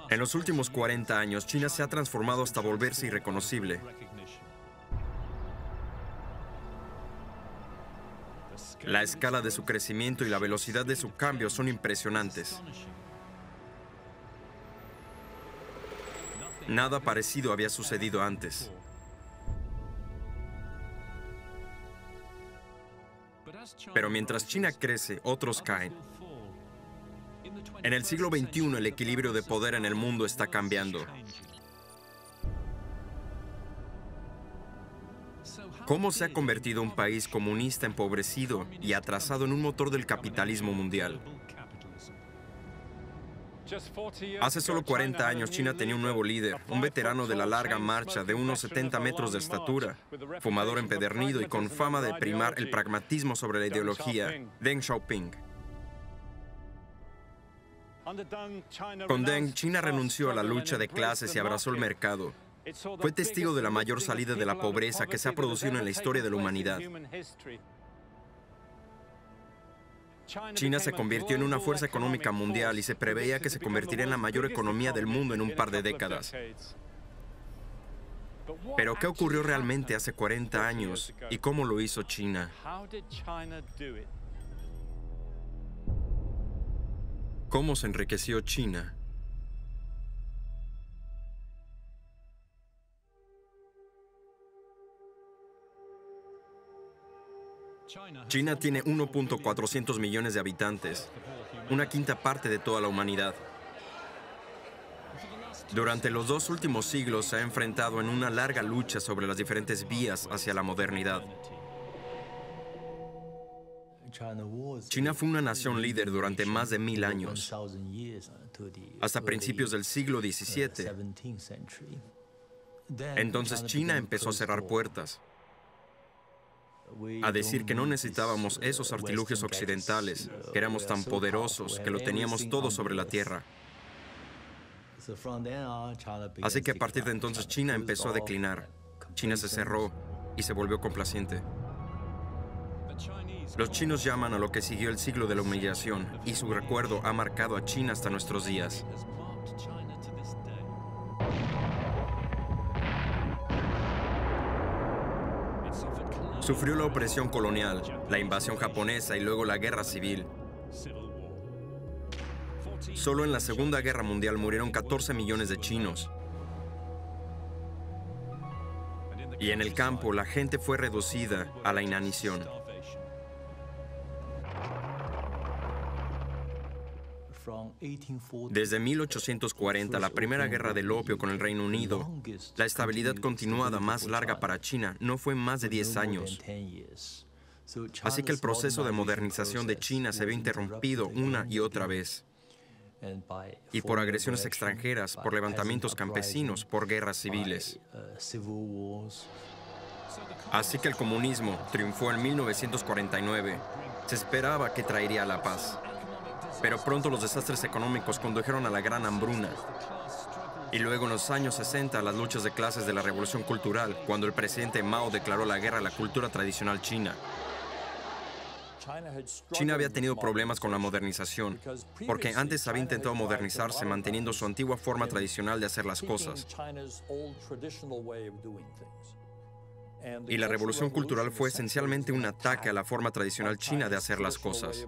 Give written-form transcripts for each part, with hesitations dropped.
En los últimos 40 años, China se ha transformado hasta volverse irreconocible. La escala de su crecimiento y la velocidad de su cambio son impresionantes. Nada parecido había sucedido antes. Pero mientras China crece, otros caen. En el siglo XXI, el equilibrio de poder en el mundo está cambiando. ¿Cómo se ha convertido un país comunista empobrecido y atrasado en un motor del capitalismo mundial? Hace solo 40 años, China tenía un nuevo líder, un veterano de la larga marcha de unos 70 metros de estatura, fumador empedernido y con fama de primar el pragmatismo sobre la ideología, Deng Xiaoping. Con Deng, China renunció a la lucha de clases y abrazó el mercado. Fue testigo de la mayor salida de la pobreza que se ha producido en la historia de la humanidad. China se convirtió en una fuerza económica mundial y se preveía que se convertiría en la mayor economía del mundo en un par de décadas. Pero ¿qué ocurrió realmente hace 40 años y cómo lo hizo China? ¿Cómo se enriqueció China? China tiene 1.400 millones de habitantes, una quinta parte de toda la humanidad. Durante los 2 últimos siglos se ha enfrentado en una larga lucha sobre las diferentes vías hacia la modernidad. China fue una nación líder durante más de 1000 años, hasta principios del siglo XVII. Entonces China empezó a cerrar puertas, a decir que no necesitábamos esos artilugios occidentales, que éramos tan poderosos, que lo teníamos todo sobre la tierra. Así que a partir de entonces China empezó a declinar. China se cerró y se volvió complaciente. Los chinos llaman a lo que siguió el siglo de la humillación, y su recuerdo ha marcado a China hasta nuestros días. Sufrió la opresión colonial, la invasión japonesa y luego la guerra civil. Solo en la Segunda Guerra Mundial murieron 14 millones de chinos. Y en el campo, la gente fue reducida a la inanición. Desde 1840, la primera guerra del opio con el Reino Unido, la estabilidad continuada más larga para China no fue más de 10 años. Así que el proceso de modernización de China se vio interrumpido una y otra vez. Y por agresiones extranjeras, por levantamientos campesinos, por guerras civiles. Así que el comunismo triunfó en 1949. Se esperaba que traería la paz. Pero pronto los desastres económicos condujeron a la gran hambruna. Y luego en los años 60, las luchas de clases de la Revolución Cultural, cuando el presidente Mao declaró la guerra a la cultura tradicional china. China había tenido problemas con la modernización, porque antes había intentado modernizarse manteniendo su antigua forma tradicional de hacer las cosas. Y la Revolución Cultural fue esencialmente un ataque a la forma tradicional china de hacer las cosas.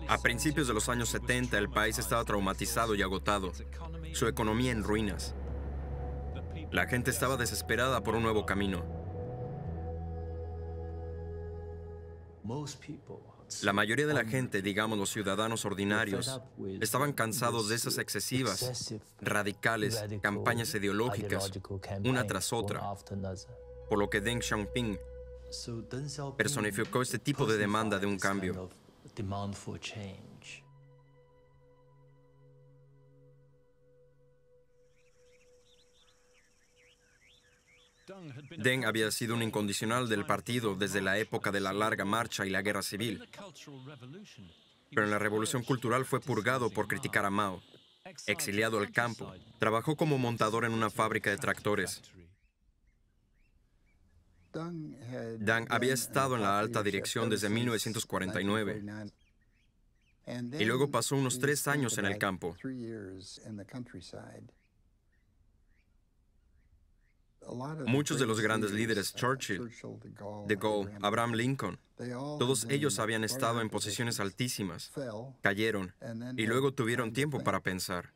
A principios de los años 70, el país estaba traumatizado y agotado, su economía en ruinas. La gente estaba desesperada por un nuevo camino. La mayoría de la gente, digamos los ciudadanos ordinarios, estaban cansados de esas excesivas, radicales campañas ideológicas, una tras otra, por lo que Deng Xiaoping personificó este tipo de demanda de un cambio. Deng había sido un incondicional del partido desde la época de la larga marcha y la guerra civil. Pero en la Revolución Cultural fue purgado por criticar a Mao. Exiliado al campo, trabajó como montador en una fábrica de tractores. Deng había estado en la alta dirección desde 1949. y luego pasó unos 3 años en el campo. Muchos de los grandes líderes, Churchill, de Gaulle, Abraham Lincoln, todos ellos habían estado en posiciones altísimas, cayeron y luego tuvieron tiempo para pensar.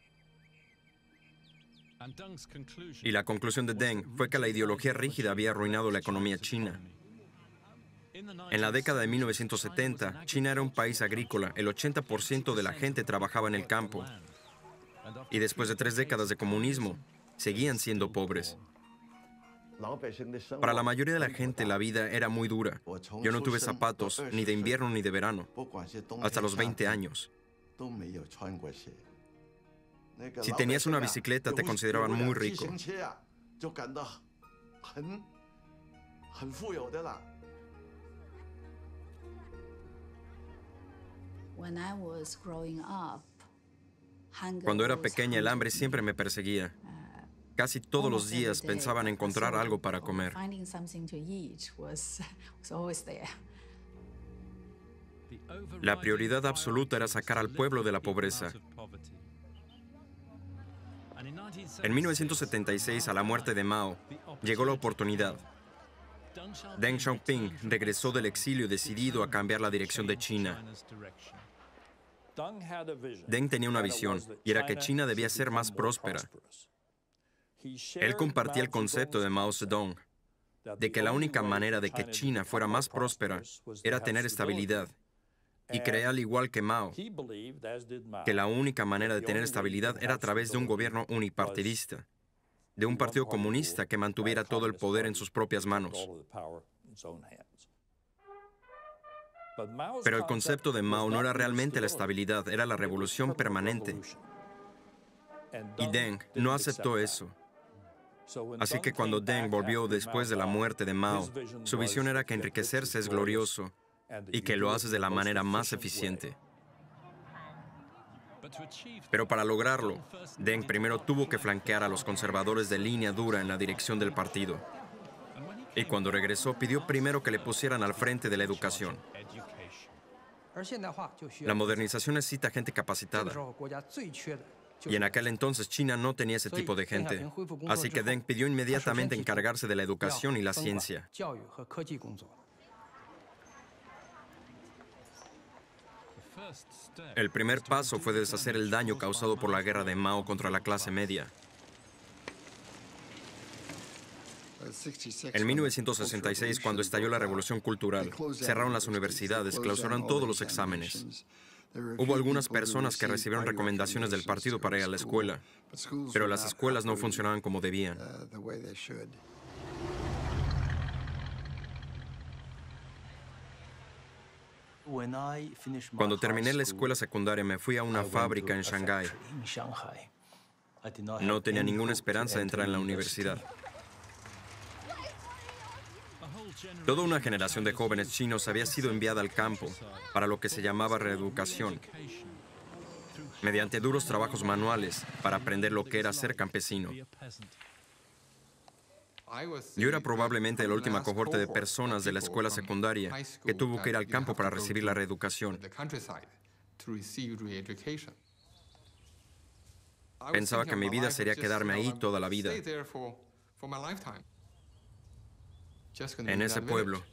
Y la conclusión de Deng fue que la ideología rígida había arruinado la economía china. En la década de 1970, China era un país agrícola, el 80% de la gente trabajaba en el campo. Y después de 3 décadas de comunismo, seguían siendo pobres. Para la mayoría de la gente la vida era muy dura. Yo no tuve zapatos, ni de invierno ni de verano, hasta los 20 años. Si tenías una bicicleta, te consideraban muy rico. Cuando era pequeña, el hambre siempre me perseguía. Casi todos los días pensaba en encontrar algo para comer. La prioridad absoluta era sacar al pueblo de la pobreza. En 1976, a la muerte de Mao, llegó la oportunidad. Deng Xiaoping regresó del exilio decidido a cambiar la dirección de China. Deng tenía una visión, y era que China debía ser más próspera. Él compartía el concepto de Mao Zedong, de que la única manera de que China fuera más próspera era tener estabilidad. Y creía, al igual que Mao, que la única manera de tener estabilidad era a través de un gobierno unipartidista, de un partido comunista que mantuviera todo el poder en sus propias manos. Pero el concepto de Mao no era realmente la estabilidad, era la revolución permanente. Y Deng no aceptó eso. Así que cuando Deng volvió después de la muerte de Mao, su visión era que enriquecerse es glorioso y que lo haces de la manera más eficiente. Pero para lograrlo, Deng primero tuvo que flanquear a los conservadores de línea dura en la dirección del partido. Y cuando regresó, pidió primero que le pusieran al frente de la educación. La modernización necesita gente capacitada. Y en aquel entonces China no tenía ese tipo de gente. Así que Deng pidió inmediatamente encargarse de la educación y la ciencia. El primer paso fue deshacer el daño causado por la guerra de Mao contra la clase media. En 1966, cuando estalló la Revolución Cultural, cerraron las universidades, clausuraron todos los exámenes. Hubo algunas personas que recibieron recomendaciones del partido para ir a la escuela, pero las escuelas no funcionaban como debían. Cuando terminé la escuela secundaria, me fui a una fábrica en Shanghái. No tenía ninguna esperanza de entrar en la universidad. Toda una generación de jóvenes chinos había sido enviada al campo para lo que se llamaba reeducación, mediante duros trabajos manuales para aprender lo que era ser campesino. Yo era probablemente la última cohorte de personas de la escuela secundaria que tuvo que ir al campo para recibir la reeducación. Pensaba que mi vida sería quedarme ahí toda la vida, en ese pueblo.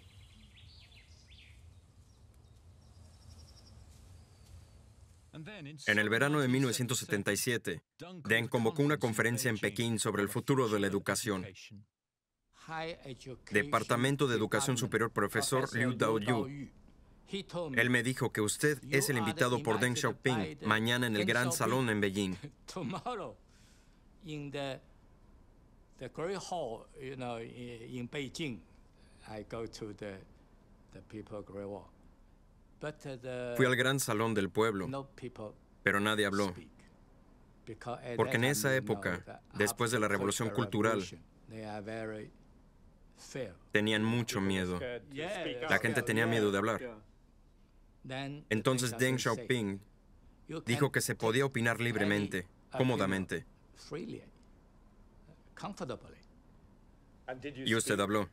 En el verano de 1977, Deng convocó una conferencia en Pekín sobre el futuro de la educación. Departamento de Educación Superior, profesor Liu Daoyu. Él me dijo que usted es el invitado por Deng Xiaoping mañana en el Gran Salón en Beijing. Fui al Gran Salón del pueblo, pero nadie habló. Porque en esa época, después de la Revolución Cultural, tenían mucho miedo. La gente tenía miedo de hablar. Entonces Deng Xiaoping dijo que se podía opinar libremente, cómodamente. Y usted habló.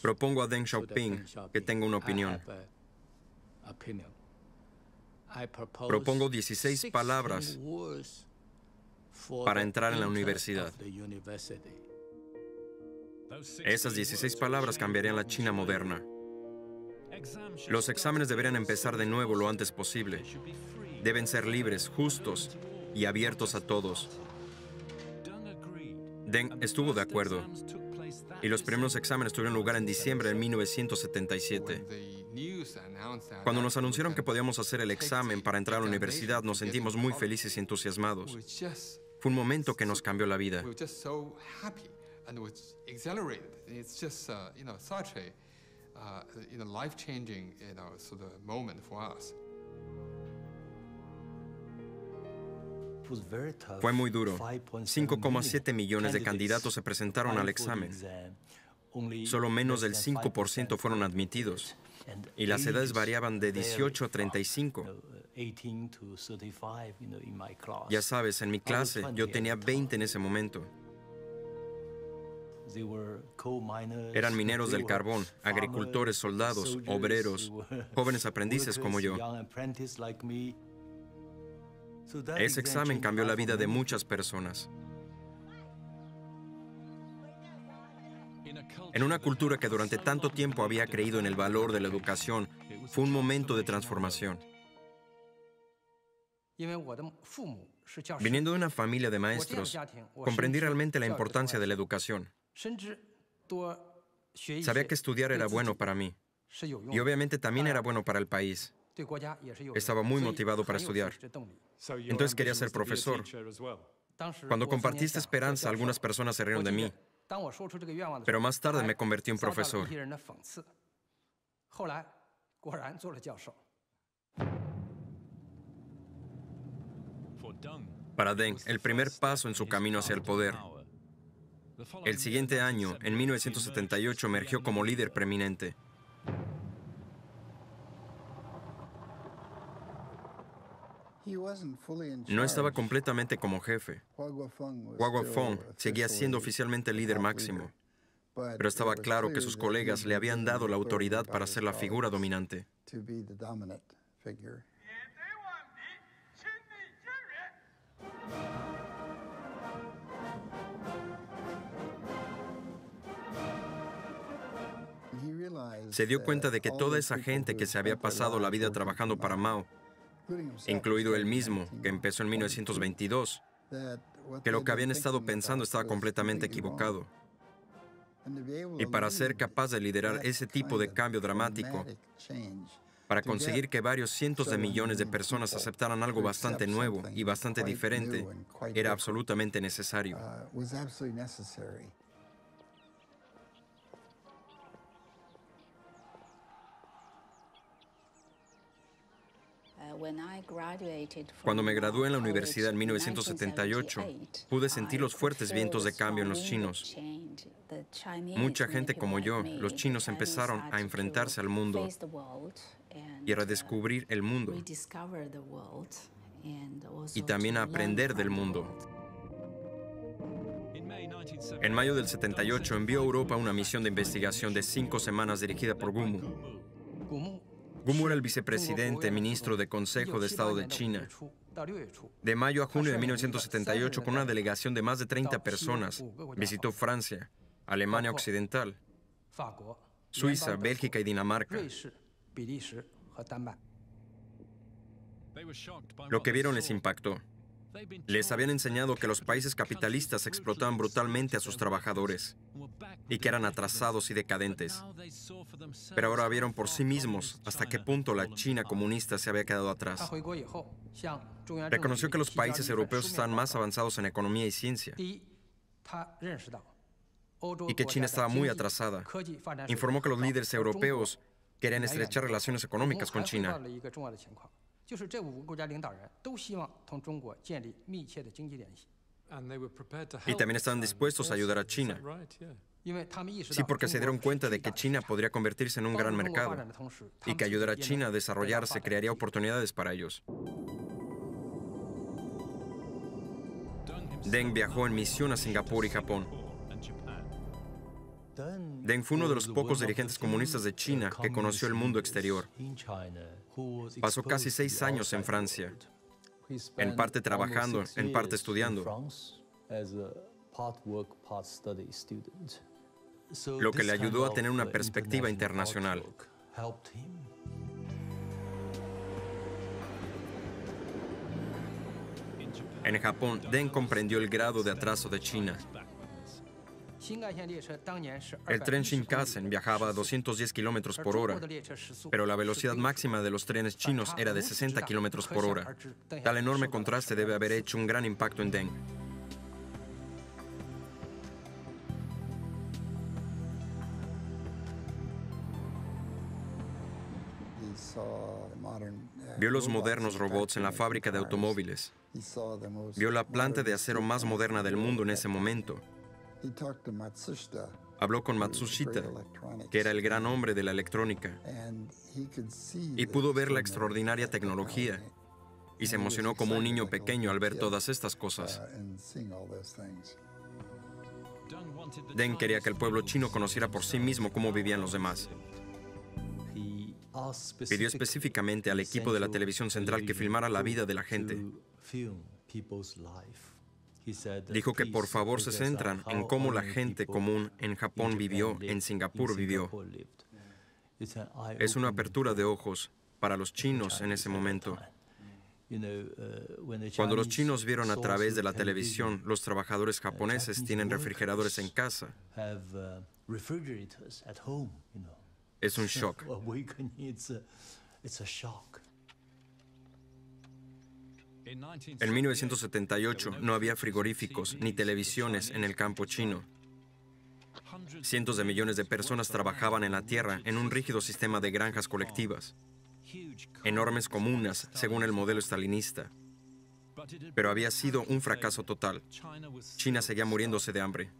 Propongo a Deng Xiaoping que tenga una opinión. Propongo 16 palabras para entrar en la universidad. Esas 16 palabras cambiarían la China moderna. Los exámenes deberían empezar de nuevo lo antes posible. Deben ser libres, justos y abiertos a todos. Deng estuvo de acuerdo, y los primeros exámenes tuvieron lugar en diciembre de 1977. Cuando nos anunciaron que podíamos hacer el examen para entrar a la universidad, nos sentimos muy felices y entusiasmados. Fue un momento que nos cambió la vida. Fue muy duro. 5,7 millones de candidatos se presentaron al examen. Solo menos del 5% fueron admitidos. Y las edades variaban de 18 a 35. Ya sabes, en mi clase yo tenía 20 en ese momento. Eran mineros del carbón, agricultores, soldados, obreros, jóvenes aprendices como yo. Ese examen cambió la vida de muchas personas. En una cultura que durante tanto tiempo había creído en el valor de la educación, fue un momento de transformación. Viniendo de una familia de maestros, comprendí realmente la importancia de la educación. Sabía que estudiar era bueno para mí, y obviamente también era bueno para el país. Estaba muy motivado para estudiar. Entonces quería ser profesor. Cuando compartí esta esperanza, algunas personas se rieron de mí. Pero más tarde me convertí en profesor. Para Deng, el primer paso en su camino hacia el poder. El siguiente año, en 1978, emergió como líder preeminente. No estaba completamente como jefe. Hua Guofeng seguía siendo oficialmente el líder máximo, pero estaba claro que sus colegas le habían dado la autoridad para ser la figura dominante. Se dio cuenta de que toda esa gente que se había pasado la vida trabajando para Mao, incluido él mismo, que empezó en 1922, que lo que habían estado pensando estaba completamente equivocado. Y para ser capaz de liderar ese tipo de cambio dramático, para conseguir que varios cientos de millones de personas aceptaran algo bastante nuevo y bastante diferente, era absolutamente necesario. Cuando me gradué en la universidad en 1978, pude sentir los fuertes vientos de cambio en los chinos. Mucha gente como yo, los chinos empezaron a enfrentarse al mundo y a redescubrir el mundo y también a aprender del mundo. En mayo del 78 envió a Europa una misión de investigación de 5 semanas dirigida por Gu Mu. Gu Mu era el vicepresidente, ministro de Consejo de Estado de China. De mayo a junio de 1978, con una delegación de más de 30 personas, visitó Francia, Alemania Occidental, Suiza, Bélgica y Dinamarca. Lo que vieron les impactó. Les habían enseñado que los países capitalistas explotaban brutalmente a sus trabajadores y que eran atrasados y decadentes. Pero ahora vieron por sí mismos hasta qué punto la China comunista se había quedado atrás. Reconoció que los países europeos estaban más avanzados en economía y ciencia y que China estaba muy atrasada. Informó que los líderes europeos querían estrechar relaciones económicas con China. Y también estaban dispuestos a ayudar a China. Sí, porque se dieron cuenta de que China podría convertirse en un gran mercado y que ayudar a China a desarrollarse crearía oportunidades para ellos. Deng viajó en misión a Singapur y Japón. Deng fue uno de los pocos dirigentes comunistas de China que conoció el mundo exterior. Pasó casi 6 años en Francia, en parte trabajando, en parte estudiando, lo que le ayudó a tener una perspectiva internacional. En Japón, Deng comprendió el grado de atraso de China. El tren Shinkansen viajaba a 210 kilómetros por hora, pero la velocidad máxima de los trenes chinos era de 60 kilómetros por hora. Tal enorme contraste debe haber hecho un gran impacto en Deng. Vio los modernos robots en la fábrica de automóviles. Vio la planta de acero más moderna del mundo en ese momento. Habló con Matsushita, que era el gran hombre de la electrónica, y pudo ver la extraordinaria tecnología, y se emocionó como un niño pequeño al ver todas estas cosas. Deng quería que el pueblo chino conociera por sí mismo cómo vivían los demás. Pidió específicamente al equipo de la televisión central que filmara la vida de la gente. Dijo que por favor se centran en cómo la gente común en Japón vivió, en Singapur vivió. Es una apertura de ojos para los chinos en ese momento. Cuando los chinos vieron a través de la televisión, los trabajadores japoneses tienen refrigeradores en casa. Es un shock. En 1978 no había frigoríficos ni televisiones en el campo chino. Cientos de millones de personas trabajaban en la tierra en un rígido sistema de granjas colectivas, enormes comunas según el modelo stalinista. Pero había sido un fracaso total. China seguía muriéndose de hambre.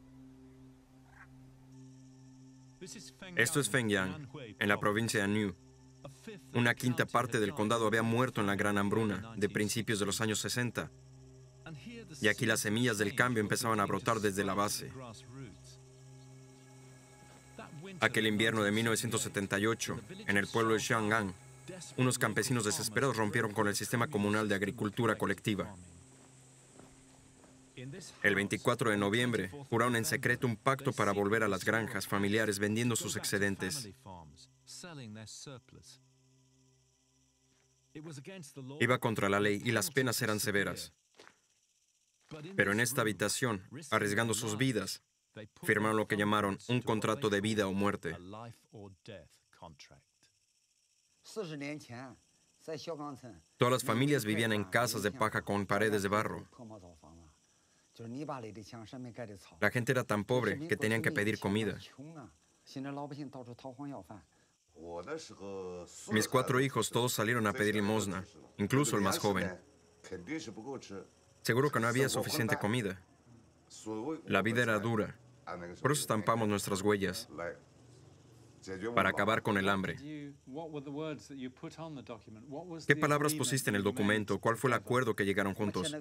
Esto es Fengyang, en la provincia de Anhui. Una quinta parte del condado había muerto en la gran hambruna de principios de los años 60. Y aquí las semillas del cambio empezaban a brotar desde la base. Aquel invierno de 1978, en el pueblo de Xiang'an, unos campesinos desesperados rompieron con el sistema comunal de agricultura colectiva. El 24 de noviembre, juraron en secreto un pacto para volver a las granjas familiares vendiendo sus excedentes. Iba contra la ley y las penas eran severas. Pero en esta habitación, arriesgando sus vidas, firmaron lo que llamaron un contrato de vida o muerte. Todas las familias vivían en casas de paja con paredes de barro. La gente era tan pobre que tenían que pedir comida. Mis 4 hijos todos salieron a pedir limosna, incluso el más joven. Seguro que no había suficiente comida. La vida era dura. Por eso estampamos nuestras huellas, para acabar con el hambre. ¿Qué palabras pusiste en el documento? ¿Cuál fue el acuerdo que llegaron juntos?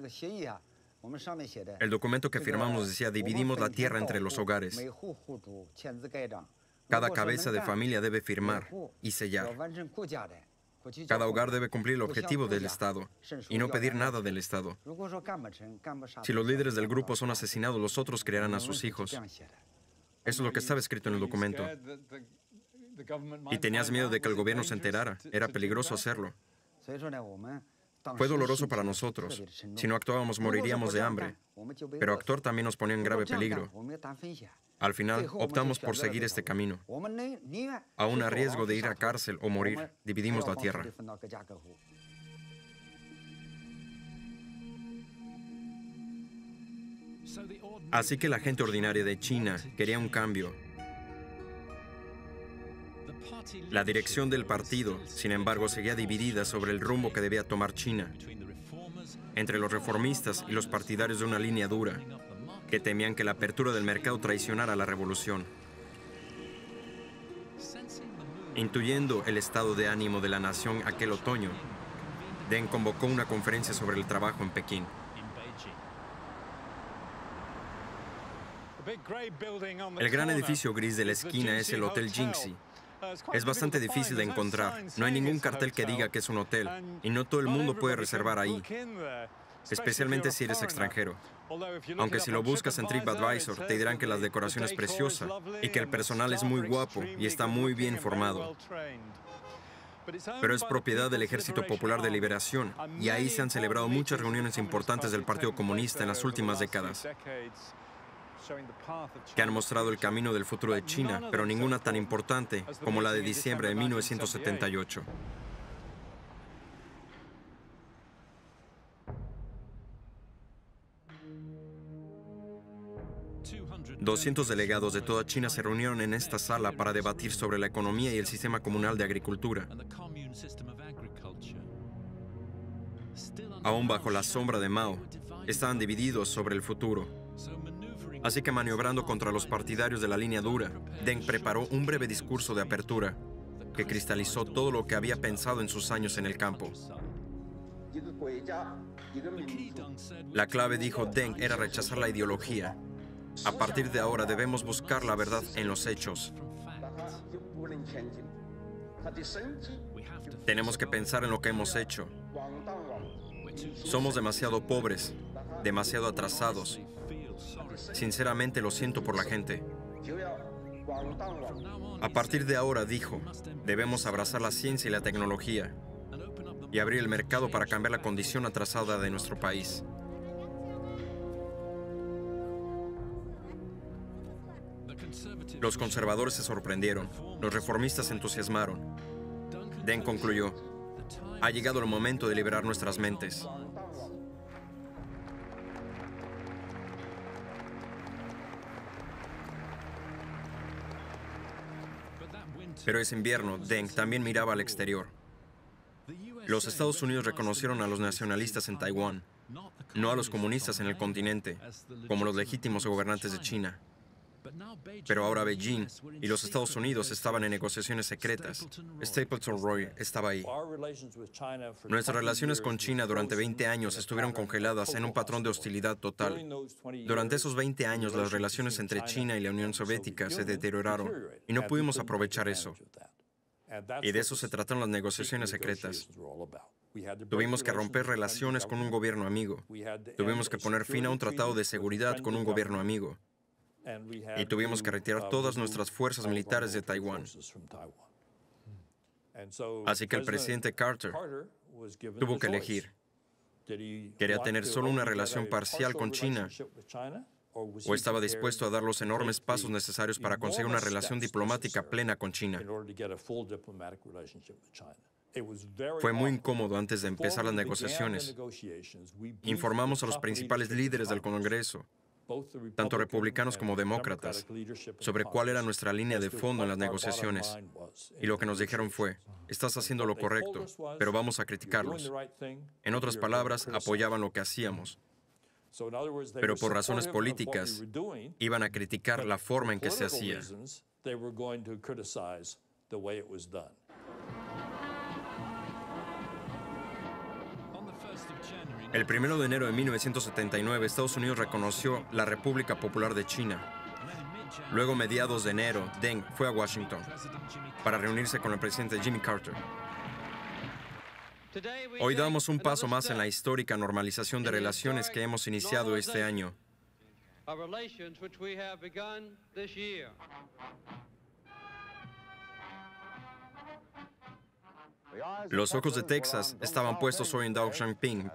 El documento que firmamos decía: dividimos la tierra entre los hogares. Cada cabeza de familia debe firmar y sellar. Cada hogar debe cumplir el objetivo del Estado y no pedir nada del Estado. Si los líderes del grupo son asesinados, los otros criarán a sus hijos. Eso es lo que estaba escrito en el documento. Y tenías miedo de que el gobierno se enterara. Era peligroso hacerlo. Fue doloroso para nosotros. Si no actuábamos, moriríamos de hambre. Pero actuar también nos ponía en grave peligro. Al final, optamos por seguir este camino. Aún a riesgo de ir a cárcel o morir, dividimos la tierra. Así que la gente ordinaria de China quería un cambio. La dirección del partido, sin embargo, seguía dividida sobre el rumbo que debía tomar China, entre los reformistas y los partidarios de una línea dura, que temían que la apertura del mercado traicionara la revolución. Intuyendo el estado de ánimo de la nación aquel otoño, Deng convocó una conferencia sobre el trabajo en Pekín. El gran edificio gris de la esquina es el Hotel Jinxie. Es bastante difícil de encontrar. No hay ningún cartel que diga que es un hotel, y no todo el mundo puede reservar ahí, especialmente si eres extranjero. Aunque si lo buscas en TripAdvisor, te dirán que la decoración es preciosa y que el personal es muy guapo y está muy bien formado. Pero es propiedad del Ejército Popular de Liberación, y ahí se han celebrado muchas reuniones importantes del Partido Comunista en las últimas décadas, que han mostrado el camino del futuro de China, pero ninguna tan importante como la de diciembre de 1978. Doscientos delegados de toda China se reunieron en esta sala para debatir sobre la economía y el sistema comunal de agricultura. Aún bajo la sombra de Mao, estaban divididos sobre el futuro. Así que maniobrando contra los partidarios de la línea dura, Deng preparó un breve discurso de apertura que cristalizó todo lo que había pensado en sus años en el campo. La clave, dijo Deng, era rechazar la ideología. A partir de ahora debemos buscar la verdad en los hechos. Tenemos que pensar en lo que hemos hecho. Somos demasiado pobres, demasiado atrasados. Sinceramente lo siento por la gente. A partir de ahora, dijo, debemos abrazar la ciencia y la tecnología y abrir el mercado para cambiar la condición atrasada de nuestro país. Los conservadores se sorprendieron, los reformistas se entusiasmaron. Deng concluyó, ha llegado el momento de liberar nuestras mentes. Pero ese invierno, Deng también miraba al exterior. Los Estados Unidos reconocieron a los nacionalistas en Taiwán, no a los comunistas en el continente, como los legítimos gobernantes de China. Pero ahora Beijing y los Estados Unidos estaban en negociaciones secretas. Stapleton Roy estaba ahí. Nuestras relaciones con China durante 20 años estuvieron congeladas en un patrón de hostilidad total. Durante esos 20 años, las relaciones entre China y la Unión Soviética se deterioraron y no pudimos aprovechar eso. Y de eso se trataron las negociaciones secretas. Tuvimos que romper relaciones con un gobierno amigo. Tuvimos que poner fin a un tratado de seguridad con un gobierno amigo. Y tuvimos que retirar todas nuestras fuerzas militares de Taiwán. Así que el presidente Carter tuvo que elegir. ¿Quería tener solo una relación parcial con China o estaba dispuesto a dar los enormes pasos necesarios para conseguir una relación diplomática plena con China? Fue muy incómodo antes de empezar las negociaciones. Informamos a los principales líderes del Congreso, tanto republicanos como demócratas, sobre cuál era nuestra línea de fondo en las negociaciones. Y lo que nos dijeron fue, estás haciendo lo correcto, pero vamos a criticarlos. En otras palabras, apoyaban lo que hacíamos. Pero por razones políticas, iban a criticar la forma en que se hacía. El 1 de enero de 1979, Estados Unidos reconoció la República Popular de China. Luego, mediados de enero, Deng fue a Washington para reunirse con el presidente Jimmy Carter. Hoy damos un paso más en la histórica normalización de relaciones que hemos iniciado este año. Los ojos de Texas estaban puestos hoy en Deng Xiaoping,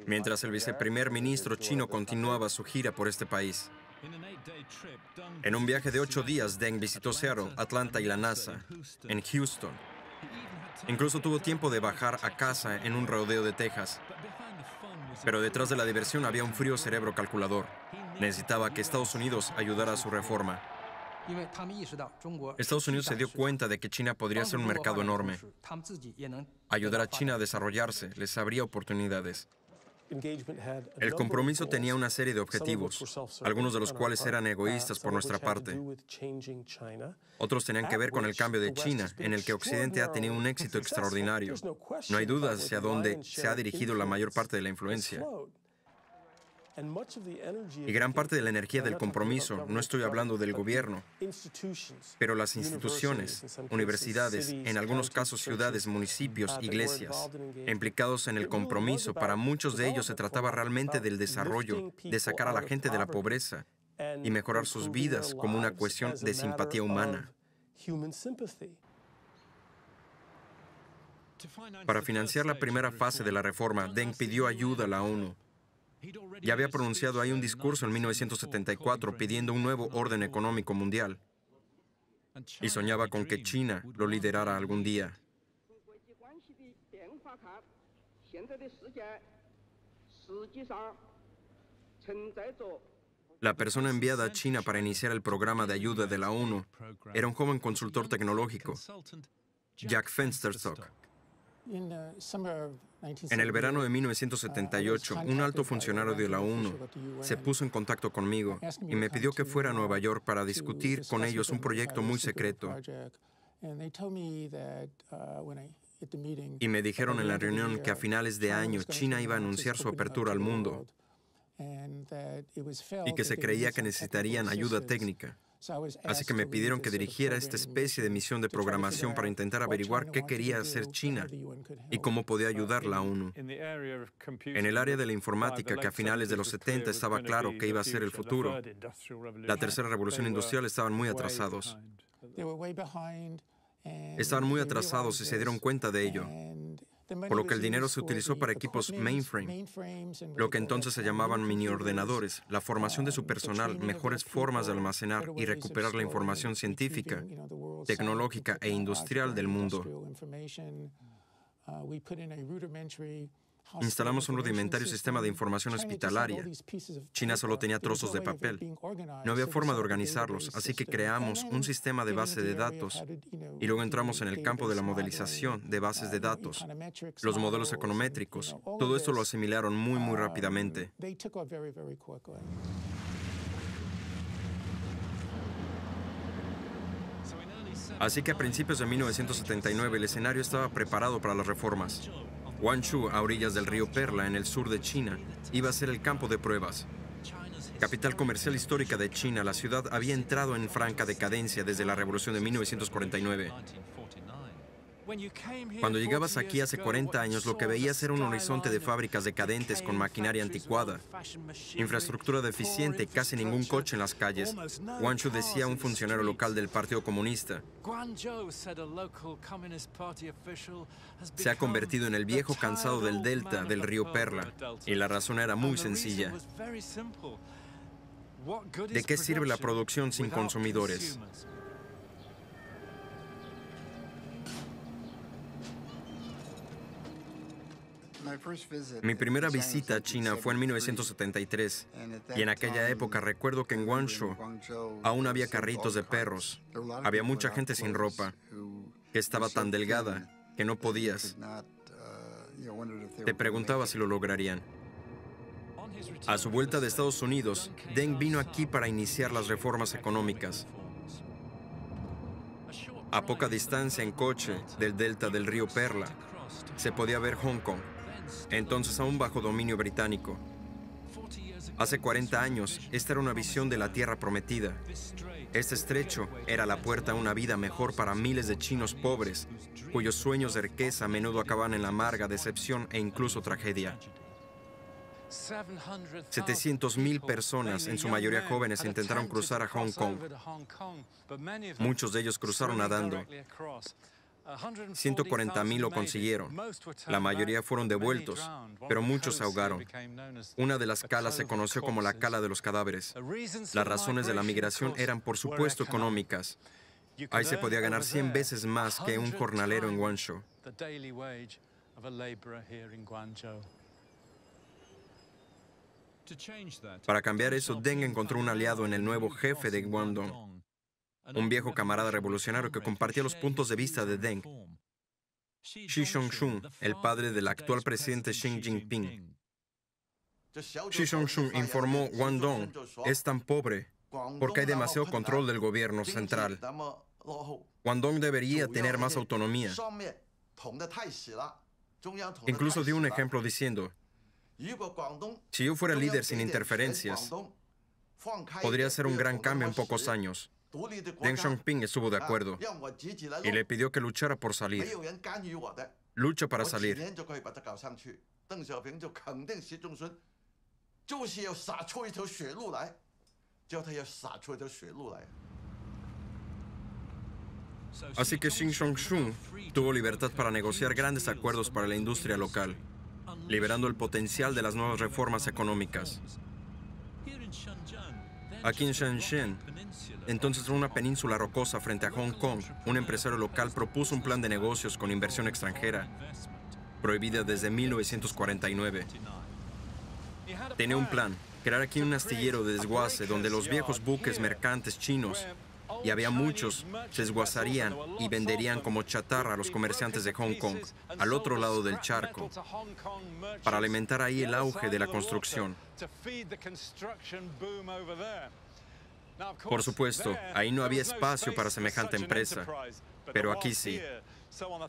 mientras el viceprimer ministro chino continuaba su gira por este país. En un viaje de 8 días, Deng visitó Seattle, Atlanta y la NASA, en Houston. Incluso tuvo tiempo de bajar a casa en un rodeo de Texas. Pero detrás de la diversión había un frío cerebro calculador. Necesitaba que Estados Unidos ayudara a su reforma. Estados Unidos se dio cuenta de que China podría ser un mercado enorme. Ayudar a China a desarrollarse les abría oportunidades. El compromiso tenía una serie de objetivos, algunos de los cuales eran egoístas por nuestra parte. Otros tenían que ver con el cambio de China, en el que Occidente ha tenido un éxito extraordinario. No hay duda hacia dónde se ha dirigido la mayor parte de la influencia. Y gran parte de la energía del compromiso, no estoy hablando del gobierno, pero las instituciones, universidades, en algunos casos ciudades, municipios, iglesias, implicados en el compromiso, para muchos de ellos se trataba realmente del desarrollo, de sacar a la gente de la pobreza y mejorar sus vidas como una cuestión de simpatía humana. Para financiar la primera fase de la reforma, Deng pidió ayuda a la ONU. Ya había pronunciado ahí un discurso en 1974 pidiendo un nuevo orden económico mundial y soñaba con que China lo liderara algún día. La persona enviada a China para iniciar el programa de ayuda de la ONU era un joven consultor tecnológico, Jack Fensterstock. En el verano de 1978, un alto funcionario de la ONU se puso en contacto conmigo y me pidió que fuera a Nueva York para discutir con ellos un proyecto muy secreto. Y me dijeron en la reunión que a finales de año China iba a anunciar su apertura al mundo y que se creía que necesitarían ayuda técnica. Así que me pidieron que dirigiera esta especie de misión de programación para intentar averiguar qué quería hacer China y cómo podía ayudar la ONU. En el área de la informática, que a finales de los 70 estaba claro que iba a ser el futuro, la tercera revolución industrial, estaban muy atrasados. Estaban muy atrasados y se dieron cuenta de ello, por lo que el dinero se utilizó para equipos mainframe, lo que entonces se llamaban miniordenadores, la formación de su personal, mejores formas de almacenar y recuperar la información científica, tecnológica e industrial del mundo. Instalamos un rudimentario sistema de información hospitalaria. China solo tenía trozos de papel. No había forma de organizarlos, así que creamos un sistema de base de datos y luego entramos en el campo de la modelización de bases de datos, los modelos econométricos. Todo esto lo asimilaron muy rápidamente. Así que a principios de 1979 el escenario estaba preparado para las reformas. Guangzhou, a orillas del río Perla, en el sur de China, iba a ser el campo de pruebas. Capital comercial histórica de China, la ciudad había entrado en franca decadencia desde la revolución de 1949. Cuando llegabas aquí hace 40 años, lo que veías era un horizonte de fábricas decadentes con maquinaria anticuada, infraestructura deficiente, casi ningún coche en las calles. Guangzhou, decía un funcionario local del Partido Comunista, se ha convertido en el viejo cansado del delta del río Perla. Y la razón era muy sencilla. ¿De qué sirve la producción sin consumidores? Mi primera visita a China fue en 1973 y en aquella época recuerdo que en Guangzhou aún había carritos de perros. Había mucha gente sin ropa, que estaba tan delgada que no podías. Te preguntaba si lo lograrían. A su vuelta de Estados Unidos, Deng vino aquí para iniciar las reformas económicas. A poca distancia en coche del delta del río Perla, se podía ver Hong Kong, entonces aún bajo dominio británico. Hace 40 años, esta era una visión de la tierra prometida. Este estrecho era la puerta a una vida mejor para miles de chinos pobres, cuyos sueños de riqueza a menudo acaban en la amarga decepción e incluso tragedia. 700,000 personas, en su mayoría jóvenes, intentaron cruzar a Hong Kong. Muchos de ellos cruzaron nadando. 140,000 lo consiguieron. La mayoría fueron devueltos, pero muchos se ahogaron. Una de las calas se conoció como la cala de los cadáveres. Las razones de la migración eran, por supuesto, económicas. Ahí se podía ganar 100 veces más que un jornalero en Guangzhou. Para cambiar eso, Deng encontró un aliado en el nuevo jefe de Guangdong, un viejo camarada revolucionario que compartía los puntos de vista de Deng, Xi Zhongxun, el padre del actual presidente Xi Jinping. Xi Zhongxun informó: Guangdong es tan pobre porque hay demasiado control del gobierno central. Guangdong debería tener más autonomía. Incluso dio un ejemplo diciendo: Si yo fuera líder sin interferencias, podría ser un gran cambio en pocos años. Deng Xiaoping estuvo de acuerdo y le pidió que luchara por salir. Lucha para salir. Así que Xing Chongshun tuvo libertad para negociar grandes acuerdos para la industria local, liberando el potencial de las nuevas reformas económicas. Aquí en Shenzhen, entonces en una península rocosa frente a Hong Kong, un empresario local propuso un plan de negocios con inversión extranjera, prohibida desde 1949. Tenía un plan, crear aquí un astillero de desguace donde los viejos buques mercantes chinos, y había muchos, se desguazarían y venderían como chatarra a los comerciantes de Hong Kong, al otro lado del charco, para alimentar ahí el auge de la construcción. Por supuesto, ahí no había espacio para semejante empresa, pero aquí sí.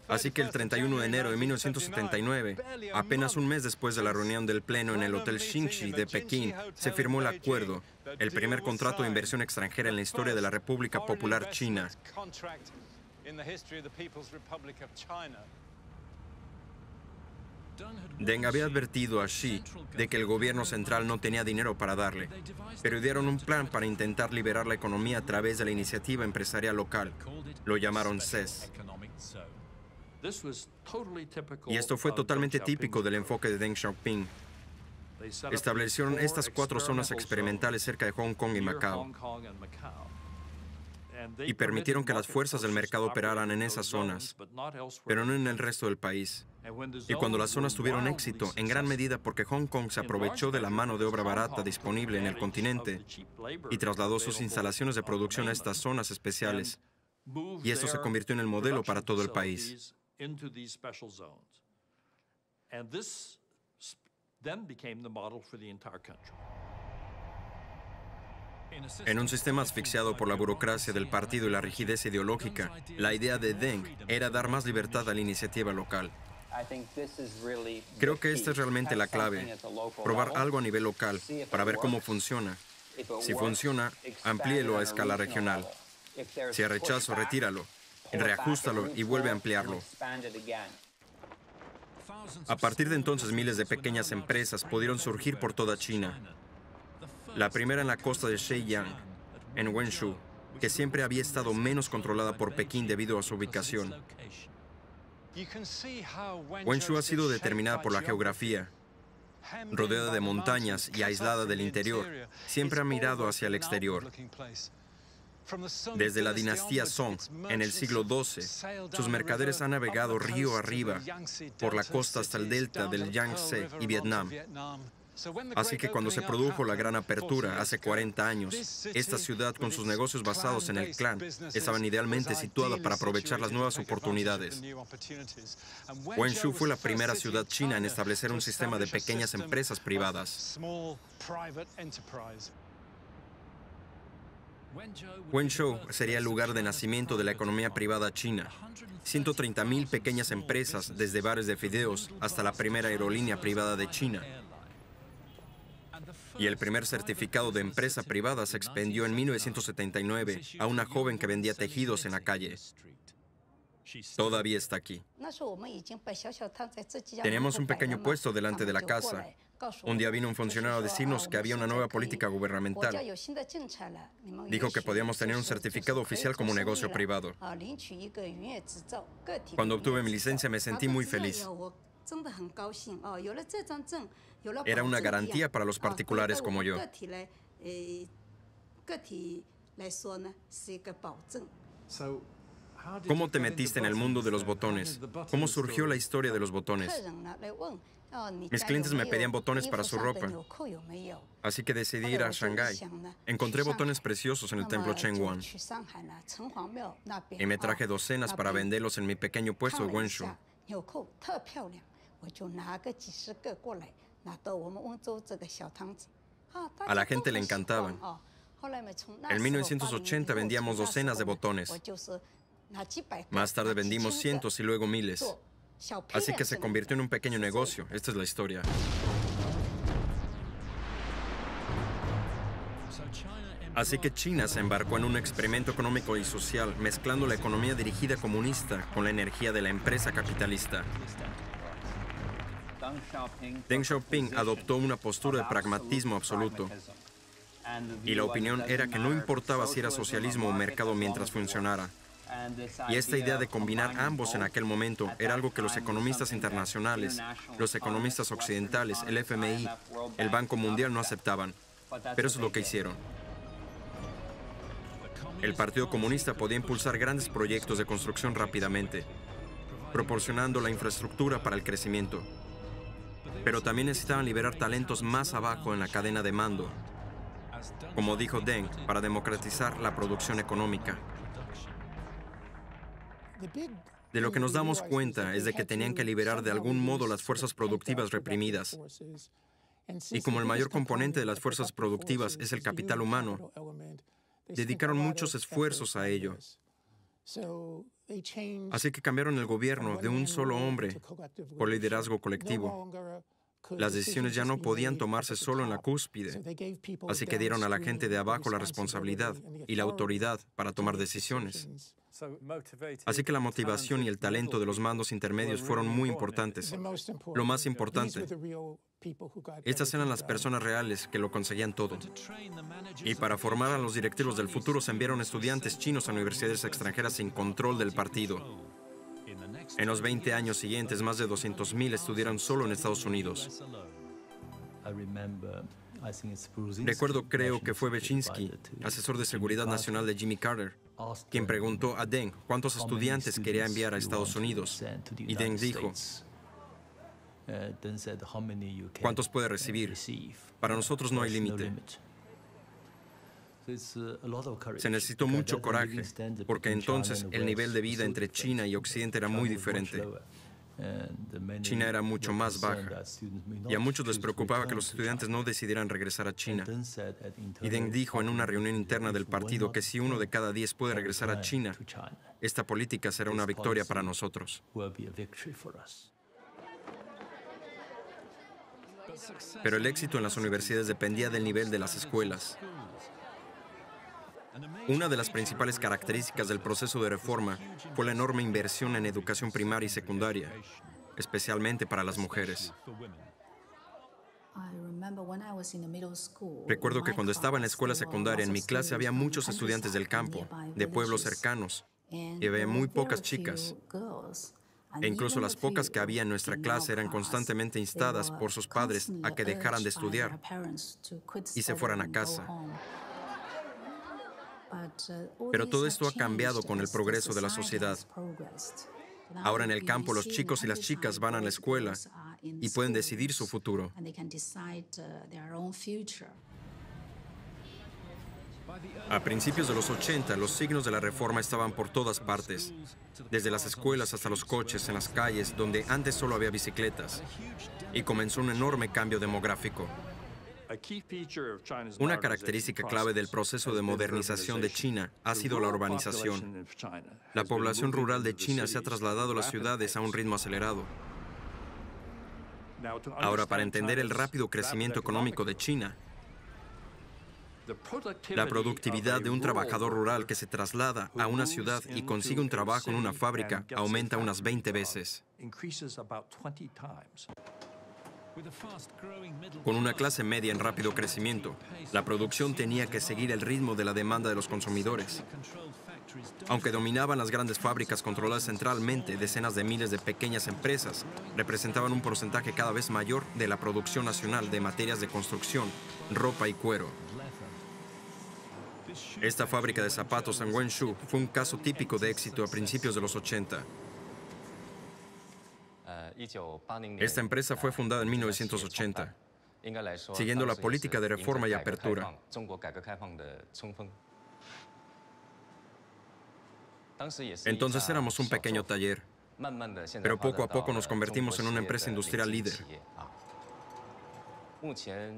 Así que el 31 de enero de 1979, apenas un mes después de la reunión del Pleno en el Hotel Xinxi de Pekín, se firmó el acuerdo, el primer contrato de inversión extranjera en la historia de la República Popular China. Deng había advertido a Xi de que el gobierno central no tenía dinero para darle, pero idearon un plan para intentar liberar la economía a través de la iniciativa empresarial local. Lo llamaron CES. Y esto fue totalmente típico del enfoque de Deng Xiaoping. Establecieron estas 4 zonas experimentales cerca de Hong Kong y Macao, y permitieron que las fuerzas del mercado operaran en esas zonas, pero no en el resto del país. Y cuando las zonas tuvieron éxito, en gran medida porque Hong Kong se aprovechó de la mano de obra barata disponible en el continente y trasladó sus instalaciones de producción a estas zonas especiales, y esto se convirtió en el modelo para todo el país. En un sistema asfixiado por la burocracia del partido y la rigidez ideológica, la idea de Deng era dar más libertad a la iniciativa local. Creo que esta es realmente la clave, probar algo a nivel local para ver cómo funciona. Si funciona, amplíelo a escala regional. Si hay rechazo, retíralo, reajústalo y vuelve a ampliarlo. A partir de entonces, miles de pequeñas empresas pudieron surgir por toda China. La primera en la costa de Shenyang, en Wenzhou, que siempre había estado menos controlada por Pekín debido a su ubicación. Wenzhou ha sido determinada por la geografía. Rodeada de montañas y aislada del interior, siempre ha mirado hacia el exterior. Desde la dinastía Song, en el siglo XII, sus mercaderes han navegado río arriba por la costa hasta el delta del Yangtze y Vietnam. Así que cuando se produjo la gran apertura hace 40 años, esta ciudad con sus negocios basados en el clan estaban idealmente situada para aprovechar las nuevas oportunidades. Wenzhou fue la primera ciudad china en establecer un sistema de pequeñas empresas privadas. Wenzhou sería el lugar de nacimiento de la economía privada china. 130.000 pequeñas empresas, desde bares de fideos hasta la primera aerolínea privada de China. Y el primer certificado de empresa privada se expendió en 1979 a una joven que vendía tejidos en la calle. Todavía está aquí. Teníamos un pequeño puesto delante de la casa. Un día vino un funcionario a decirnos que había una nueva política gubernamental. Dijo que podíamos tener un certificado oficial como negocio privado. Cuando obtuve mi licencia me sentí muy feliz. Era una garantía para los particulares como yo. ¿Cómo te metiste en el mundo de los botones? ¿Cómo surgió la historia de los botones? Mis clientes me pedían botones para su ropa, así que decidí ir a Shanghái. Encontré botones preciosos en el templo Chengguan y me traje docenas para venderlos en mi pequeño puesto de Wenzhou. A la gente le encantaban. En 1980 vendíamos docenas de botones. Más tarde vendimos cientos y luego miles. Así que se convirtió en un pequeño negocio. Esta es la historia. Así que China se embarcó en un experimento económico y social, mezclando la economía dirigida comunista con la energía de la empresa capitalista. Deng Xiaoping adoptó una postura de pragmatismo absoluto, y la opinión era que no importaba si era socialismo o mercado mientras funcionara. Y esta idea de combinar ambos en aquel momento era algo que los economistas internacionales, los economistas occidentales, el FMI, el Banco Mundial no aceptaban. Pero eso es lo que hicieron. El Partido Comunista podía impulsar grandes proyectos de construcción rápidamente, proporcionando la infraestructura para el crecimiento. Pero también necesitaban liberar talentos más abajo en la cadena de mando, como dijo Deng, para democratizar la producción económica. De lo que nos damos cuenta es de que tenían que liberar de algún modo las fuerzas productivas reprimidas. Y como el mayor componente de las fuerzas productivas es el capital humano, dedicaron muchos esfuerzos a ello. Así que cambiaron el gobierno de un solo hombre por liderazgo colectivo. Las decisiones ya no podían tomarse solo en la cúspide, así que dieron a la gente de abajo la responsabilidad y la autoridad para tomar decisiones. Así que la motivación y el talento de los mandos intermedios fueron muy importantes. Lo más importante, estas eran las personas reales que lo conseguían todo. Y para formar a los directivos del futuro se enviaron estudiantes chinos a universidades extranjeras sin control del partido. En los 20 años siguientes, más de 200.000 estudiaron solo en Estados Unidos. Recuerdo, creo que fue Brzezinski, asesor de seguridad nacional de Jimmy Carter, quien preguntó a Deng cuántos estudiantes quería enviar a Estados Unidos. Y Deng dijo, ¿cuántos puede recibir? Para nosotros no hay límite. Se necesitó mucho coraje, porque entonces el nivel de vida entre China y Occidente era muy diferente. China era mucho más baja, y a muchos les preocupaba que los estudiantes no decidieran regresar a China. Y Deng dijo en una reunión interna del partido que si 1 de cada 10 puede regresar a China, esta política será una victoria para nosotros. Pero el éxito en las universidades dependía del nivel de las escuelas. Una de las principales características del proceso de reforma fue la enorme inversión en educación primaria y secundaria, especialmente para las mujeres. Recuerdo que cuando estaba en la escuela secundaria, en mi clase había muchos estudiantes del campo, de pueblos cercanos, y había muy pocas chicas. E incluso las pocas que había en nuestra clase eran constantemente instadas por sus padres a que dejaran de estudiar y se fueran a casa. Pero todo esto ha cambiado con el progreso de la sociedad. Ahora en el campo los chicos y las chicas van a la escuela y pueden decidir su futuro. A principios de los 80, los signos de la reforma estaban por todas partes, desde las escuelas hasta los coches en las calles, donde antes solo había bicicletas, y comenzó un enorme cambio demográfico. Una característica clave del proceso de modernización de China ha sido la urbanización. La población rural de China se ha trasladado a las ciudades a un ritmo acelerado. Ahora, para entender el rápido crecimiento económico de China, la productividad de un trabajador rural que se traslada a una ciudad y consigue un trabajo en una fábrica aumenta unas 20 veces. Con una clase media en rápido crecimiento, la producción tenía que seguir el ritmo de la demanda de los consumidores. Aunque dominaban las grandes fábricas controladas centralmente, decenas de miles de pequeñas empresas representaban un porcentaje cada vez mayor de la producción nacional de materias de construcción, ropa y cuero. Esta fábrica de zapatos en Wenzhou fue un caso típico de éxito a principios de los 80. Esta empresa fue fundada en 1980, siguiendo la política de reforma y apertura. Entonces éramos un pequeño taller, pero poco a poco nos convertimos en una empresa industrial líder.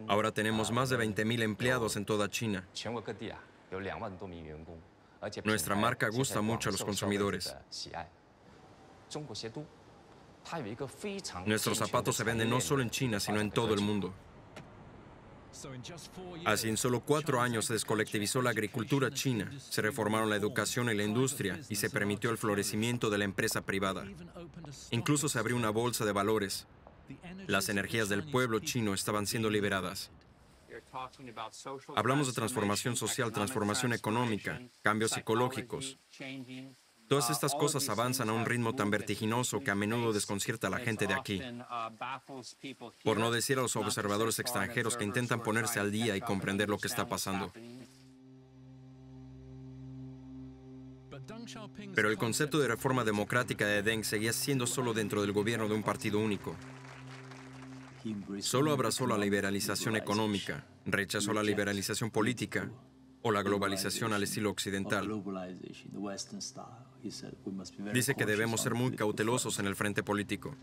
Ahora tenemos más de 20.000 empleados en toda China. Nuestra marca gusta mucho a los consumidores. Nuestros zapatos se venden no solo en China, sino en todo el mundo. Así, en solo 4 años se descolectivizó la agricultura china, se reformaron la educación y la industria y se permitió el florecimiento de la empresa privada. Incluso se abrió una bolsa de valores. Las energías del pueblo chino estaban siendo liberadas. Hablamos de transformación social, transformación económica, cambios psicológicos. Todas estas cosas avanzan a un ritmo tan vertiginoso que a menudo desconcierta a la gente de aquí. Por no decir a los observadores extranjeros que intentan ponerse al día y comprender lo que está pasando. Pero el concepto de reforma democrática de Deng seguía siendo solo dentro del gobierno de un partido único. Solo abrazó la liberalización económica, rechazó la liberalización política o la globalización al estilo occidental. Dice que debemos ser muy cautelosos en el frente político.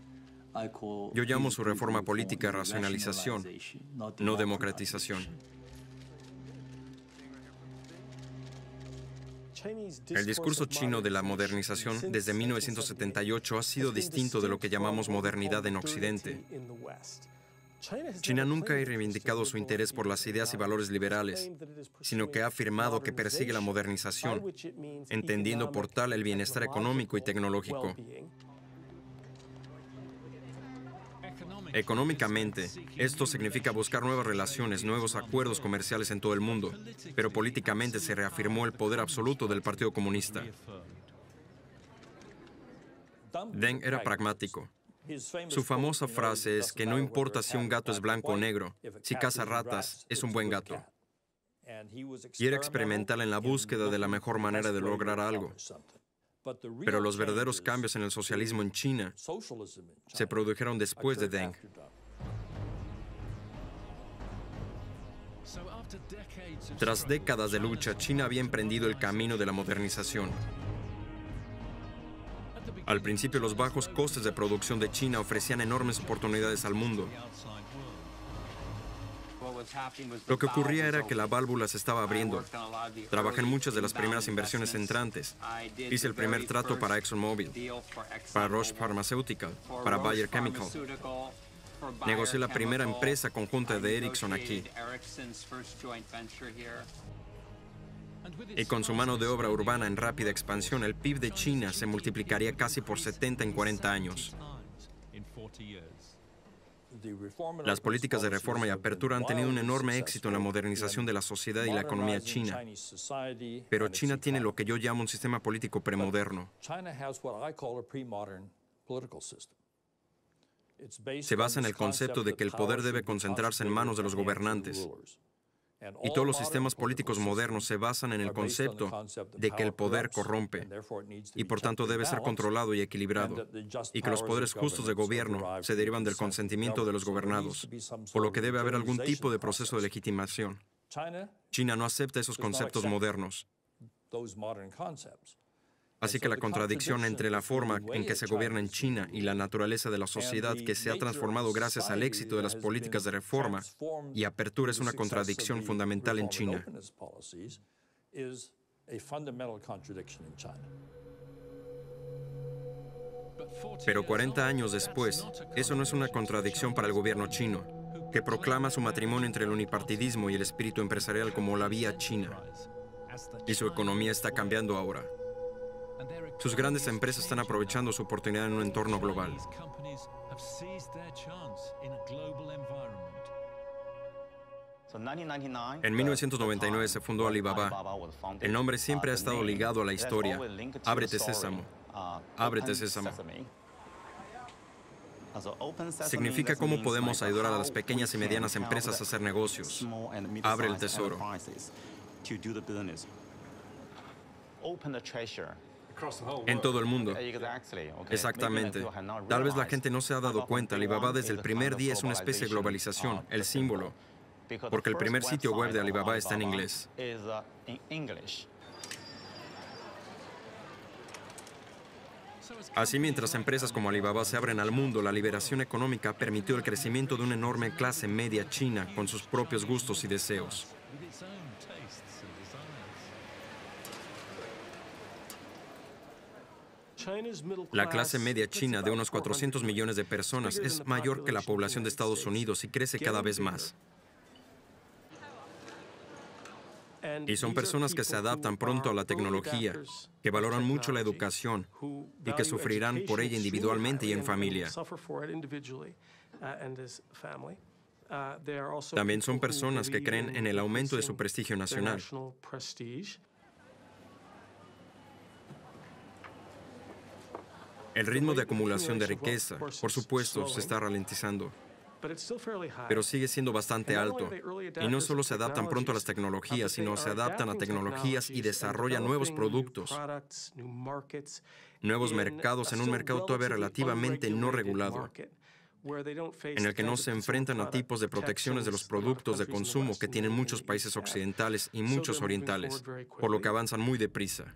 Yo llamo su reforma política racionalización, no democratización. El discurso chino de la modernización desde 1978 ha sido distinto de lo que llamamos modernidad en Occidente. China nunca ha reivindicado su interés por las ideas y valores liberales, sino que ha afirmado que persigue la modernización, entendiendo por tal el bienestar económico y tecnológico. Económicamente, esto significa buscar nuevas relaciones, nuevos acuerdos comerciales en todo el mundo, pero políticamente se reafirmó el poder absoluto del Partido Comunista. Deng era pragmático. Su famosa frase es que no importa si un gato es blanco o negro, si caza ratas, es un buen gato. Y era experimental en la búsqueda de la mejor manera de lograr algo. Pero los verdaderos cambios en el socialismo en China se produjeron después de Deng. Tras décadas de lucha, China había emprendido el camino de la modernización. Al principio, los bajos costes de producción de China ofrecían enormes oportunidades al mundo. Lo que ocurría era que la válvula se estaba abriendo. Trabajé en muchas de las primeras inversiones entrantes. Hice el primer trato para ExxonMobil, para Roche Pharmaceutical, para Bayer Chemical. Negocié la primera empresa conjunta de Ericsson aquí. Y con su mano de obra urbana en rápida expansión, el PIB de China se multiplicaría casi por 70 en 40 años. Las políticas de reforma y apertura han tenido un enorme éxito en la modernización de la sociedad y la economía china. Pero China tiene lo que yo llamo un sistema político premoderno. Se basa en el concepto de que el poder debe concentrarse en manos de los gobernantes. Y todos los sistemas políticos modernos se basan en el concepto de que el poder corrompe y por tanto debe ser controlado y equilibrado, y que los poderes justos de gobierno se derivan del consentimiento de los gobernados, por lo que debe haber algún tipo de proceso de legitimación. China no acepta esos conceptos modernos. Así que la contradicción entre la forma en que se gobierna en China y la naturaleza de la sociedad que se ha transformado gracias al éxito de las políticas de reforma y apertura es una contradicción fundamental en China. Pero 40 años después, eso no es una contradicción para el gobierno chino, que proclama su matrimonio entre el unipartidismo y el espíritu empresarial como la vía china. Y su economía está cambiando ahora. Sus grandes empresas están aprovechando su oportunidad en un entorno global. En 1999 se fundó Alibaba. El nombre siempre ha estado ligado a la historia. Ábrete sésamo. Ábrete sésamo. Significa cómo podemos ayudar a las pequeñas y medianas empresas a hacer negocios. Abre el tesoro. En todo el mundo. Exactamente. Tal vez la gente no se ha dado cuenta. Alibaba desde el primer día es una especie de globalización, el símbolo. Porque el primer sitio web de Alibaba está en inglés. Así, mientras empresas como Alibaba se abren al mundo, la liberación económica permitió el crecimiento de una enorme clase media china con sus propios gustos y deseos. La clase media china de unos 400 millones de personas es mayor que la población de Estados Unidos y crece cada vez más. Y son personas que se adaptan pronto a la tecnología, que valoran mucho la educación y que sufrirán por ella individualmente y en familia. También son personas que creen en el aumento de su prestigio nacional. El ritmo de acumulación de riqueza, por supuesto, se está ralentizando, pero sigue siendo bastante alto. Y no solo se adaptan pronto a las tecnologías, sino se adaptan a tecnologías y desarrollan nuevos productos, nuevos mercados en un mercado todavía relativamente no regulado, en el que no se enfrentan a tipos de protecciones de los productos de consumo que tienen muchos países occidentales y muchos orientales, por lo que avanzan muy deprisa.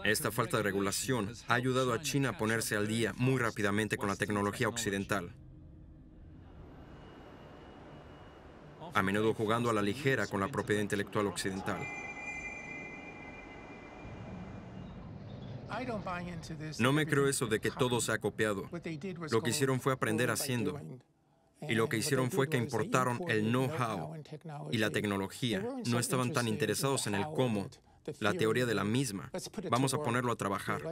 Esta falta de regulación ha ayudado a China a ponerse al día muy rápidamente con la tecnología occidental, a menudo jugando a la ligera con la propiedad intelectual occidental. No me creo eso de que todo se ha copiado. Lo que hicieron fue aprender haciendo. Y lo que hicieron fue que importaron el know-how y la tecnología. No estaban tan interesados en el cómo, la teoría de la misma. Vamos a ponerlo a trabajar.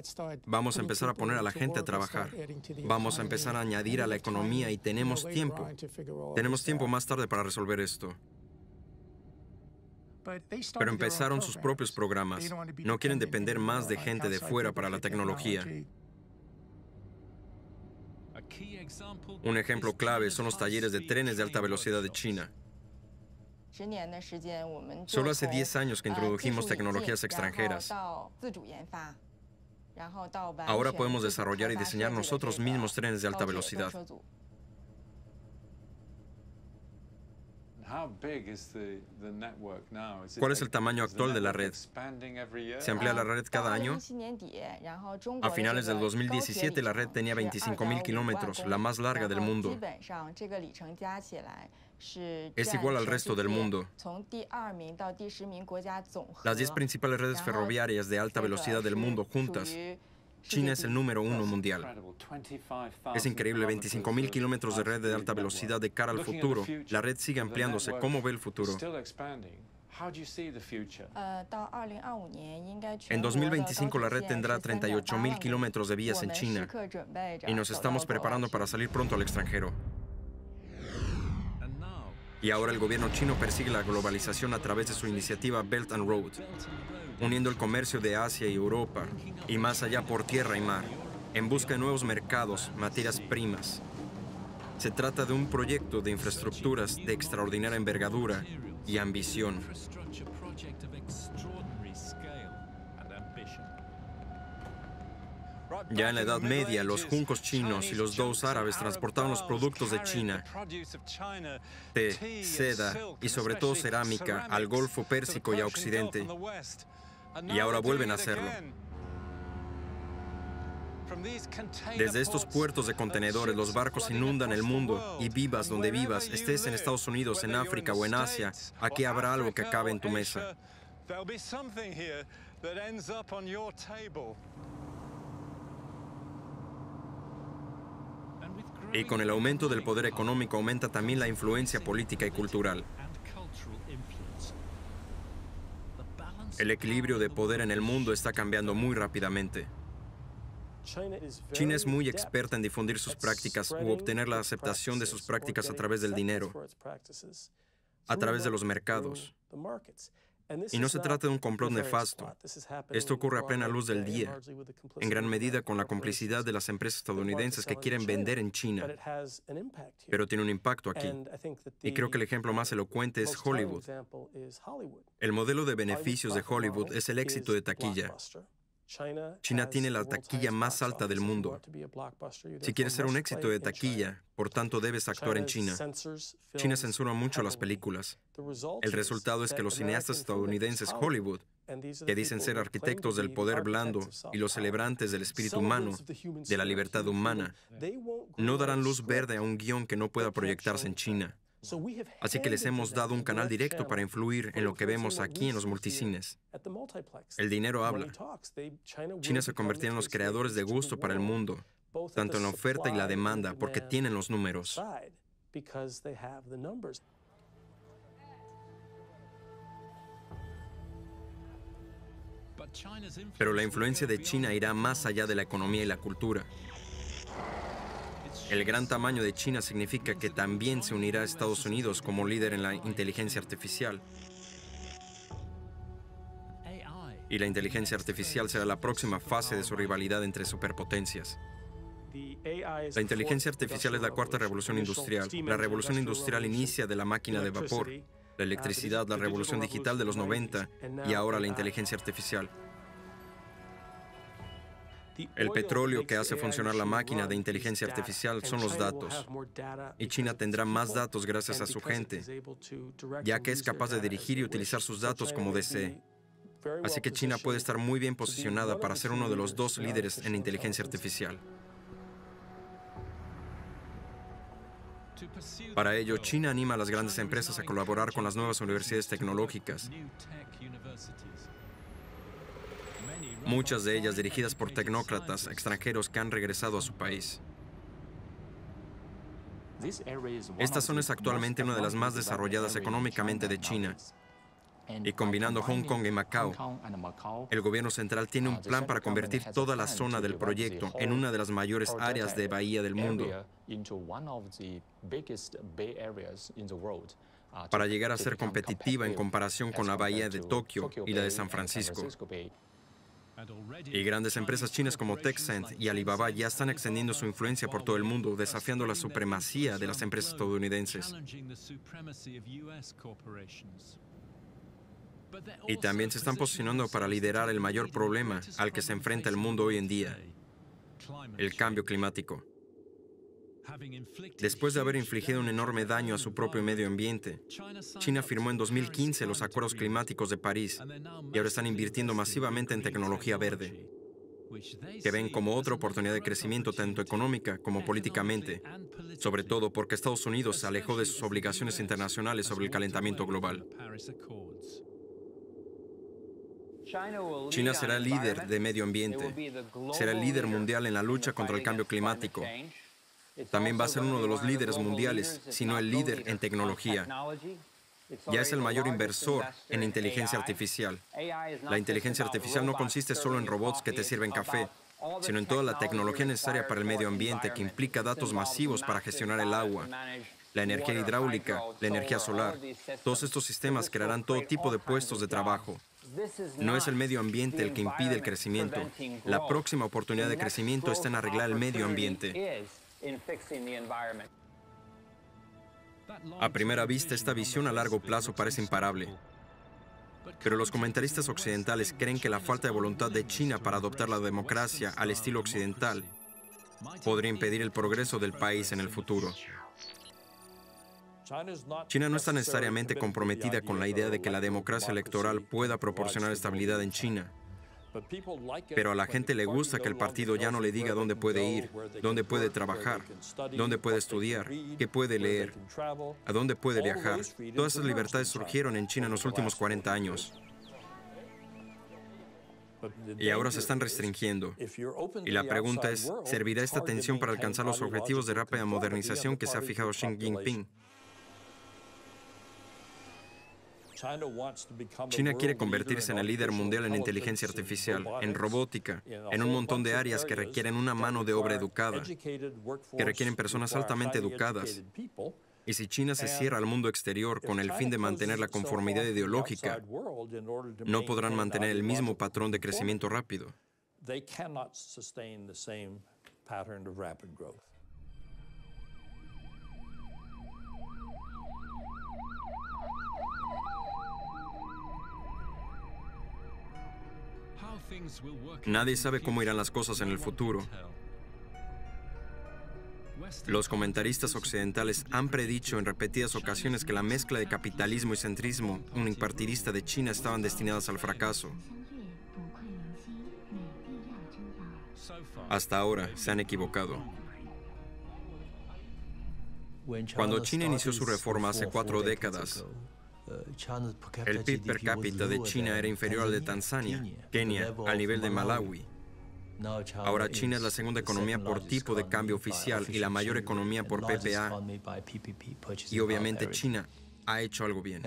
Vamos a empezar a poner a la gente a trabajar. Vamos a empezar a añadir a la economía y tenemos tiempo. Tenemos tiempo más tarde para resolver esto. Pero empezaron sus propios programas. No quieren depender más de gente de fuera para la tecnología. Un ejemplo clave son los talleres de trenes de alta velocidad de China. Solo hace 10 años que introdujimos tecnologías extranjeras. Ahora podemos desarrollar y diseñar nosotros mismos trenes de alta velocidad. ¿Cuál es el tamaño actual de la red? ¿Se amplía la red cada año? A finales del 2017 la red tenía 25.000 kilómetros, la más larga del mundo. Es igual al resto del mundo. Las 10 principales redes ferroviarias de alta velocidad del mundo juntas, China es el número 1 mundial. Es increíble, 25.000 kilómetros de red de alta velocidad de cara al futuro. La red sigue ampliándose. ¿Cómo ve el futuro? En 2025 la red tendrá 38.000 kilómetros de vías en China y nos estamos preparando para salir pronto al extranjero. Y ahora el gobierno chino persigue la globalización a través de su iniciativa Belt and Road, uniendo el comercio de Asia y Europa, y más allá por tierra y mar, en busca de nuevos mercados, materias primas. Se trata de un proyecto de infraestructuras de extraordinaria envergadura y ambición. Ya en la Edad Media, los juncos chinos y los dhows árabes transportaban los productos de China, té, seda y sobre todo cerámica, al Golfo Pérsico y a Occidente. Y ahora vuelven a hacerlo. Desde estos puertos de contenedores, los barcos inundan el mundo y vivas donde vivas, estés en Estados Unidos, en África o en Asia, aquí habrá algo que acabe en tu mesa. Y con el aumento del poder económico aumenta también la influencia política y cultural. El equilibrio de poder en el mundo está cambiando muy rápidamente. China es muy experta en difundir sus prácticas u obtener la aceptación de sus prácticas a través del dinero, a través de los mercados. Y no se trata de un complot nefasto. Esto ocurre a plena luz del día, en gran medida con la complicidad de las empresas estadounidenses que quieren vender en China. Pero tiene un impacto aquí. Y creo que el ejemplo más elocuente es Hollywood. El modelo de beneficios de Hollywood es el éxito de taquilla. China tiene la taquilla más alta del mundo. Si quieres ser un éxito de taquilla, por tanto debes actuar en China. China censura mucho las películas. El resultado es que los cineastas estadounidenses Hollywood, que dicen ser arquitectos del poder blando y los celebrantes del espíritu humano, de la libertad humana, no darán luz verde a un guión que no pueda proyectarse en China. Así que les hemos dado un canal directo para influir en lo que vemos aquí en los multicines. El dinero habla. China se convertirá en los creadores de gusto para el mundo, tanto en la oferta y la demanda, porque tienen los números. Pero la influencia de China irá más allá de la economía y la cultura. El gran tamaño de China significa que también se unirá a Estados Unidos como líder en la inteligencia artificial. Y la inteligencia artificial será la próxima fase de su rivalidad entre superpotencias. La inteligencia artificial es la cuarta revolución industrial. La revolución industrial inicia de la máquina de vapor, la electricidad, la revolución digital de los 90 y ahora la inteligencia artificial. El petróleo que hace funcionar la máquina de inteligencia artificial son los datos. Y China tendrá más datos gracias a su gente, ya que es capaz de dirigir y utilizar sus datos como desee. Así que China puede estar muy bien posicionada para ser uno de los dos líderes en inteligencia artificial. Para ello, China anima a las grandes empresas a colaborar con las nuevas universidades tecnológicas, muchas de ellas dirigidas por tecnócratas extranjeros que han regresado a su país. Esta zona es actualmente una de las más desarrolladas económicamente de China. Y combinando Hong Kong y Macao, el gobierno central tiene un plan para convertir toda la zona del proyecto en una de las mayores áreas de bahía del mundo, para llegar a ser competitiva en comparación con la bahía de Tokio y la de San Francisco. Y grandes empresas chinas como Tencent y Alibaba ya están extendiendo su influencia por todo el mundo, desafiando la supremacía de las empresas estadounidenses. Y también se están posicionando para liderar el mayor problema al que se enfrenta el mundo hoy en día, el cambio climático. Después de haber infligido un enorme daño a su propio medio ambiente, China firmó en 2015 los Acuerdos Climáticos de París y ahora están invirtiendo masivamente en tecnología verde, que ven como otra oportunidad de crecimiento tanto económica como políticamente, sobre todo porque Estados Unidos se alejó de sus obligaciones internacionales sobre el calentamiento global. China será el líder de medio ambiente, será el líder mundial en la lucha contra el cambio climático. También va a ser uno de los líderes mundiales, si no el líder en tecnología. Ya es el mayor inversor en inteligencia artificial. La inteligencia artificial no consiste solo en robots que te sirven café, sino en toda la tecnología necesaria para el medio ambiente que implica datos masivos para gestionar el agua, la energía hidráulica, la energía solar. Todos estos sistemas crearán todo tipo de puestos de trabajo. No es el medio ambiente el que impide el crecimiento. La próxima oportunidad de crecimiento está en arreglar el medio ambiente. A primera vista, esta visión a largo plazo parece imparable. Pero los comentaristas occidentales creen que la falta de voluntad de China para adoptar la democracia al estilo occidental podría impedir el progreso del país en el futuro. China no está necesariamente comprometida con la idea de que la democracia electoral pueda proporcionar estabilidad en China. Pero a la gente le gusta que el partido ya no le diga dónde puede ir, dónde puede trabajar, dónde puede estudiar, qué puede leer, a dónde puede viajar. Todas esas libertades surgieron en China en los últimos 40 años. Y ahora se están restringiendo. Y la pregunta es, ¿servirá esta tensión para alcanzar los objetivos de rápida modernización que se ha fijado Xi Jinping? China quiere convertirse en el líder mundial en inteligencia artificial, en robótica, en un montón de áreas que requieren una mano de obra educada, que requieren personas altamente educadas. Y si China se cierra al mundo exterior con el fin de mantener la conformidad ideológica, no podrán mantener el mismo patrón de crecimiento rápido. Nadie sabe cómo irán las cosas en el futuro. Los comentaristas occidentales han predicho en repetidas ocasiones que la mezcla de capitalismo y centrismo unipartidista de China estaban destinadas al fracaso. Hasta ahora se han equivocado. Cuando China inició su reforma hace 4 décadas, el PIB per cápita de China era inferior al de Tanzania, Kenia, al nivel de Malawi. Ahora China es la segunda economía por tipo de cambio oficial y la mayor economía por PPA. Y obviamente China ha hecho algo bien.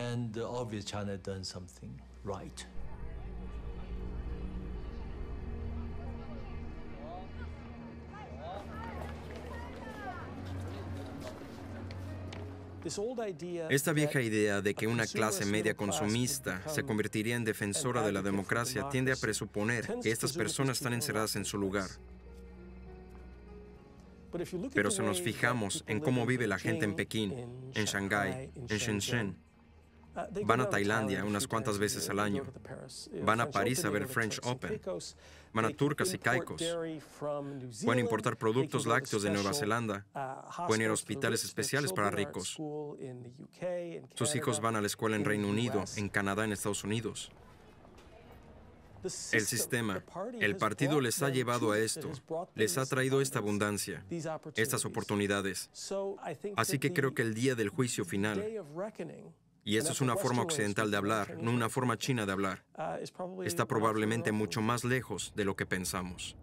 Esta vieja idea de que una clase media consumista se convertiría en defensora de la democracia tiende a presuponer que estas personas están encerradas en su lugar. Pero si nos fijamos en cómo vive la gente en Pekín, en Shanghái, en Shenzhen, van a Tailandia unas cuantas veces al año, van a París a ver French Open, van a Turcas y Caicos, pueden importar productos lácteos de Nueva Zelanda, pueden ir a hospitales especiales para ricos. Sus hijos van a la escuela en Reino Unido, en Canadá, en Estados Unidos. El sistema, el partido les ha llevado a esto, les ha traído esta abundancia, estas oportunidades. Así que creo que el día del juicio final, y esto es una forma occidental de hablar, no una forma china de hablar, está probablemente mucho más lejos de lo que pensamos.